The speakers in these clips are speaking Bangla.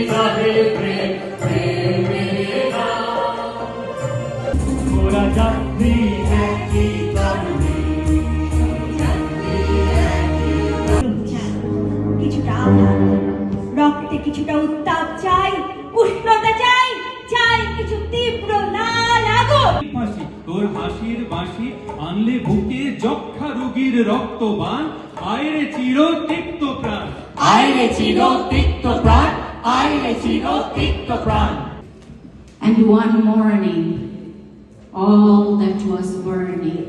চাহে প্রেম প্রেমের গান। ওরা যাত্রী একই তরুণী, কিছুটা আঘাত, রক্তে কিছুটা উত্তাপ চাই, উষ্ণতা চাই, চাই কিছু তীব্র লাল আগুন। তোর হাসির বাঁশি আনলে বুকে যক্ষা রোগীর রক্তবান, আয়রে চির তিক্ত প্রাণ, আইরে চির তিক্ত প্রাণ, আইরে চির তিক্ত প্রাণ। And one morning, all that was burning,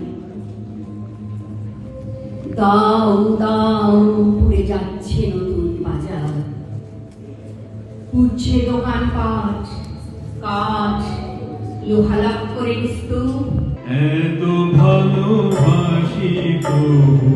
দাও দাও পুড়ে যাচ্ছে নতুন বাজার, পুড়ছে দোকানপাট, কাঠ, লোহালাপ করে স্তূপ। এত ভালোবাসি তবু